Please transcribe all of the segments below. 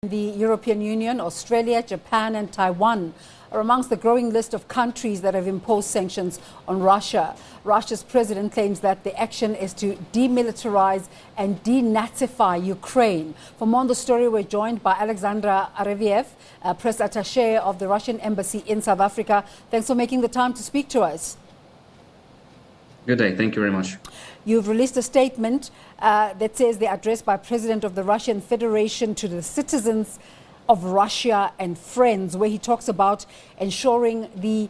The European Union, Australia, Japan and Taiwan are amongst the growing list of countries that have imposed sanctions on Russia. Russia's president claims that the action is to demilitarize and de-Nazify Ukraine. For more on the story, we're joined by Alexander Arefiev, Press-attache of the Russian Embassy in South Africa. Thanks for making the time to speak to us. Good day. Thank you very much. You've released a statement that says the address by President of the Russian Federation to the citizens of Russia and friends, where he talks about ensuring the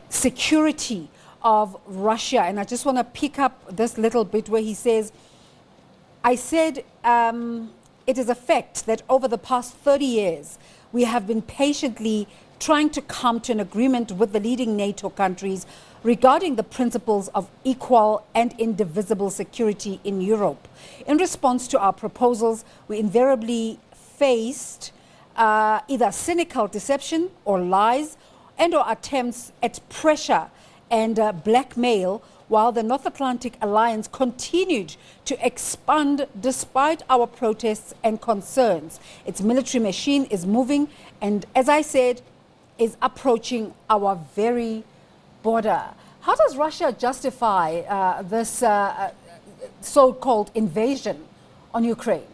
security of Russia. And I just want to pick up this little bit where he says, I said it is a fact that over the past 30 years, we have been patiently trying to come to an agreement with the leading NATO countries regarding the principles of equal and indivisible security in Europe. In response to our proposals, we invariably faced either cynical deception or lies and/or attempts at pressure and blackmail, while the North Atlantic Alliance continued to expand despite our protests and concerns. Its military machine is moving and, as I said, is approaching our very border. How does Russia justify this so-called invasion on Ukraine?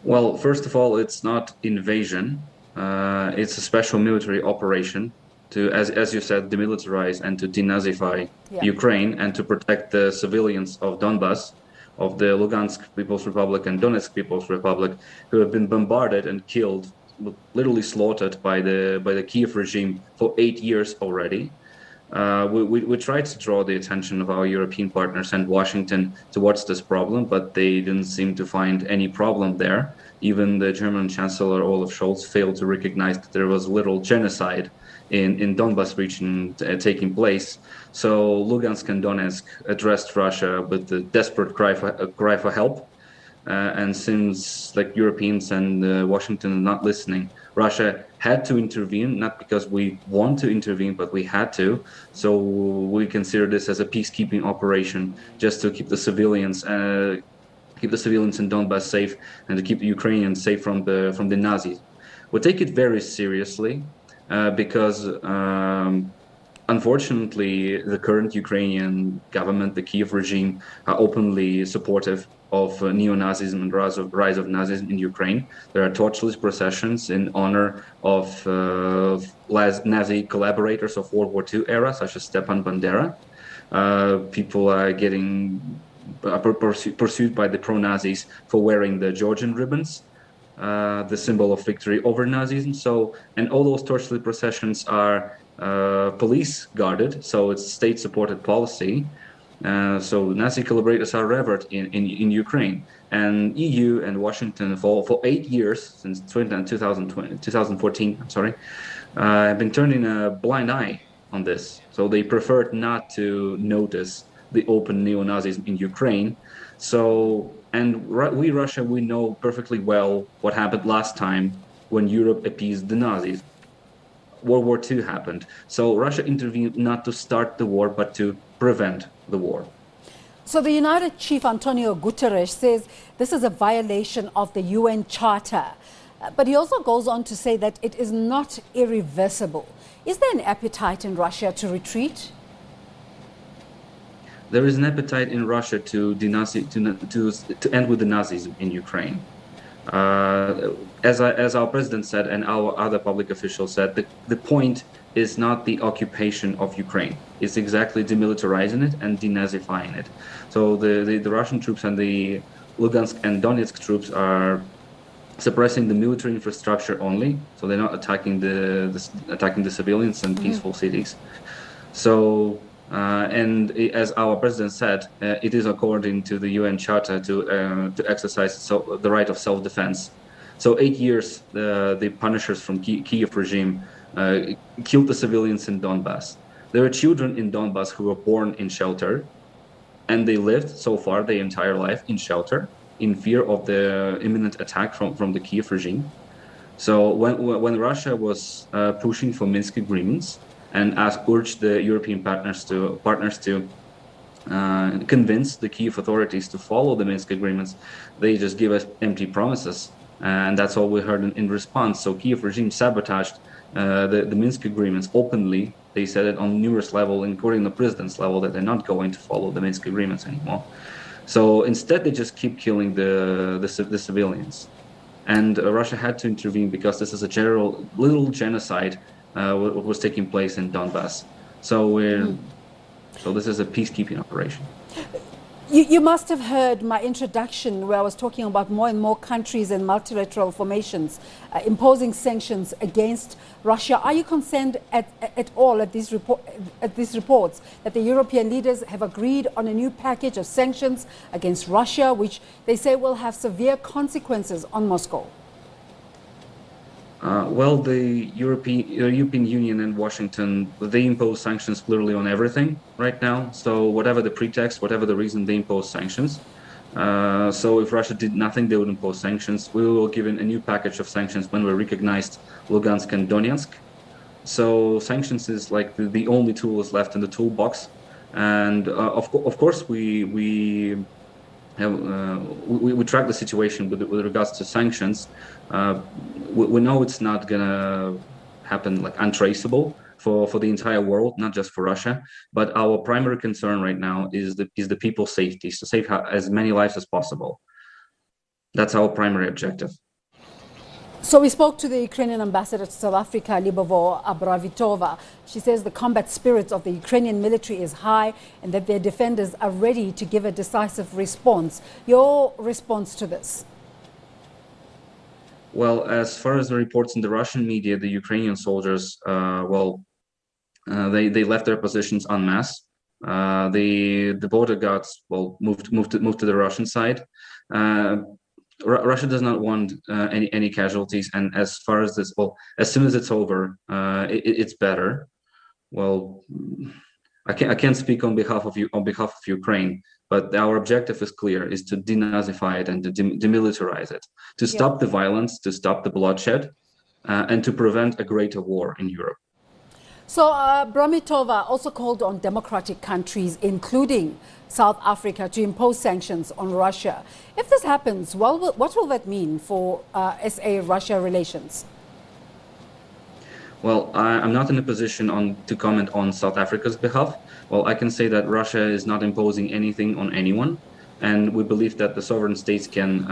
Well, first of all, it's not invasion. It's a special military operation to, as you said, demilitarize and to de-Nazify Ukraine and to protect the civilians of Donbas, of the Lugansk People's Republic and Donetsk People's Republic, who have been bombarded and killed, literally slaughtered by the Kiev regime for 8 years already. We tried to draw the attention of our European partners and Washington towards this problem, but they didn't seem to find any problem there. Even the German Chancellor Olaf Scholz failed to recognize that there was little genocide in Donbas region taking place. So Lugansk and Donetsk addressed Russia with the desperate cry for help. And since Europeans and Washington are not listening, Russia had to intervene, not because we want to intervene, but we had to. So we consider this as a peacekeeping operation, just to keep the civilians in Donbas safe and to keep the Ukrainians safe from the Nazis. We take it very seriously because unfortunately, the current Ukrainian government, the Kiev regime, are openly supportive of neo-Nazism and rise of Nazism in Ukraine. There are torchless processions in honor of Nazi collaborators of World War II era, such as Stepan Bandera. People are getting pursued by the pro-Nazis for wearing the Georgian ribbons, the symbol of victory over Nazism. And all those torchless processions are police guarded, so it's state-supported policy. So Nazi collaborators are revered in Ukraine, and EU and Washington for 8 years, since 2014, have been turning a blind eye on this. So they preferred not to notice the open neo-Nazism in Ukraine. We Russia, we know perfectly well what happened last time when Europe appeased the Nazis. World War II happened. So Russia intervened not to start the war, but to prevent the war. So the United Chief Antonio Guterres says this is a violation of the UN Charter. But he also goes on to say that it is not irreversible. Is there an appetite in Russia to retreat? There is an appetite in Russia to end with the Nazism in Ukraine. As our president said and our other public officials said, the point is not the occupation of Ukraine. It's exactly demilitarizing it and de-Nazifying it. So the Russian troops and the Lugansk and Donetsk troops are suppressing the military infrastructure only. So they're not attacking the civilians and peaceful cities. So and as our president said, it is according to the UN Charter to exercise the right of self-defense. So 8 years, the punishers from Kiev regime killed the civilians in Donbas. There are children in Donbas who were born in shelter, and they lived so far their entire life in shelter, in fear of the imminent attack from the Kiev regime. So when Russia was pushing for Minsk agreements and urged the European partners to convince the Kiev authorities to follow the Minsk agreements. They just give us empty promises, and that's all we heard in response. So Kiev regime sabotaged the Minsk agreements openly. They said it on numerous levels, including the president's level, that they're not going to follow the Minsk agreements anymore. So instead, they just keep killing the civilians. And Russia had to intervene because this is a general little genocide what was taking place in Donbass. So this is a peacekeeping operation. You must have heard my introduction where I was talking about more and more countries and multilateral formations imposing sanctions against Russia. Are you concerned at all at these reports that the European leaders have agreed on a new package of sanctions against Russia, which they say will have severe consequences on Moscow? Well, the European Union and Washington, they impose sanctions clearly on everything right now. So whatever the pretext, whatever the reason, they impose sanctions. So if Russia did nothing, they would impose sanctions. We will give in a new package of sanctions when we recognized Lugansk and Donetsk. So sanctions is like the only tool is left in the toolbox. And of course, we track the situation with regards to sanctions. We know it's not gonna happen like untraceable for the entire world, not just for Russia. But our primary concern right now is the people's safety, to save as many lives as possible. That's our primary objective. So we spoke to the Ukrainian ambassador to South Africa, Lyubova Abravitova. She says the combat spirit of the Ukrainian military is high and that their defenders are ready to give a decisive response. Your response to this? Well, as far as the reports in the Russian media, the Ukrainian soldiers, they left their positions en masse. The border guards, moved to the Russian side. Russia does not want any casualties, and as far as this, as soon as it's over, it's better. Well, I can't speak on behalf of Ukraine, but our objective is clear: is to de-Nazify it and to demilitarize it, to stop the violence, to stop the bloodshed, and to prevent a greater war in Europe. So Bramitova also called on democratic countries, including South Africa, to impose sanctions on Russia. If this happens, what will that mean for SA-Russia relations? Well, I'm not in a position to comment on South Africa's behalf. Well, I can say that Russia is not imposing anything on anyone, and we believe that the sovereign states can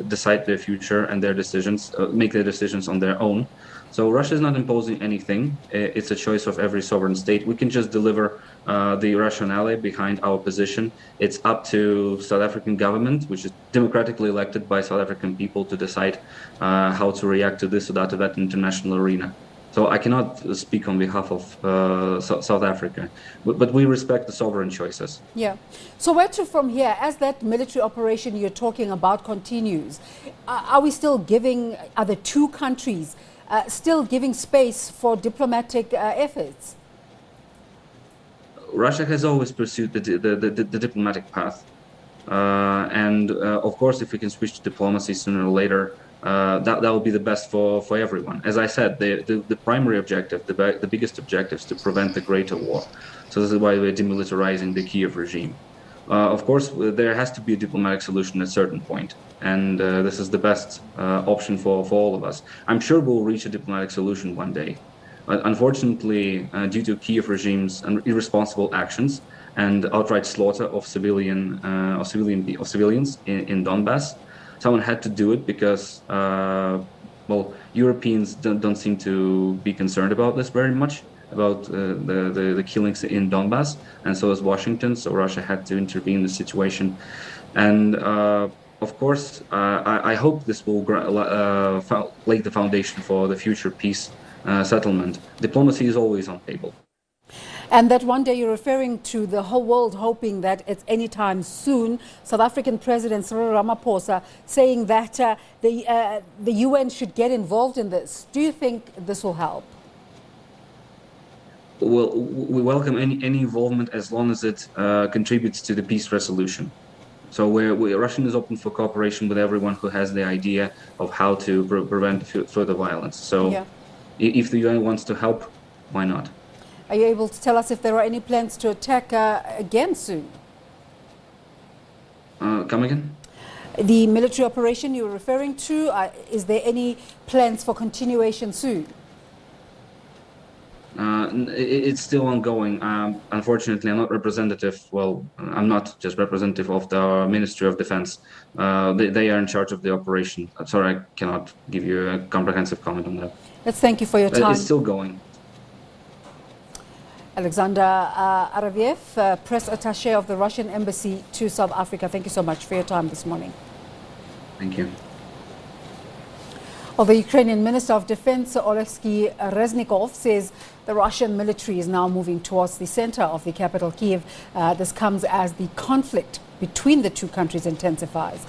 decide their future and their decisions, make their decisions on their own. So Russia is not imposing anything. It's a choice of every sovereign state. We can just deliver the rationale behind our position. It's up to South African government, which is democratically elected by South African people, to decide how to react to this or that international arena. So I cannot speak on behalf of South Africa, but we respect the sovereign choices. Yeah. So where to from here? As that military operation you're talking about continues, are we still giving, are the two countries still giving space for diplomatic efforts? Russia has always pursued the diplomatic path. And of course, if we can switch to diplomacy sooner or later, that will be the best for everyone. As I said, the primary objective, the biggest objective, is to prevent the greater war. So this is why we're demilitarizing the Kiev regime. Of course, there has to be a diplomatic solution at a certain point, and this is the best option for all of us. I'm sure we'll reach a diplomatic solution one day. Unfortunately, due to Kiev regime's irresponsible actions and outright slaughter of civilians in Donbass, someone had to do it because, Europeans don't seem to be concerned about this very much, about the killings in Donbass, and so is Washington. So Russia had to intervene in the situation, and of course, I hope this will lay the foundation for the future peace settlement. Diplomacy is always on the table. And that one day you're referring to the whole world hoping that it's any time soon. South African President Cyril Ramaphosa saying that the UN should get involved in this. Do you think this will help? Well, we welcome any involvement as long as it contributes to the peace resolution. So Russia is open for cooperation with everyone who has the idea of how to prevent further violence. So if the UN wants to help, why not? Are you able to tell us if there are any plans to attack again soon? Come again? The military operation you were referring to, is there any plans for continuation soon? It's still ongoing. Unfortunately, I'm not representative. Well, I'm not just representative of the Ministry of Defense. They are in charge of the operation. Sorry, I cannot give you a comprehensive comment on that. Let's thank you for your time. It's still going. Alexander Arefiev, Press-attache of the Russian Embassy to South Africa. Thank you so much for your time this morning. Thank you. Well, the Ukrainian Minister of Defense, Oleksiy Reznikov, says the Russian military is now moving towards the center of the capital, Kyiv. This comes as the conflict between the two countries intensifies.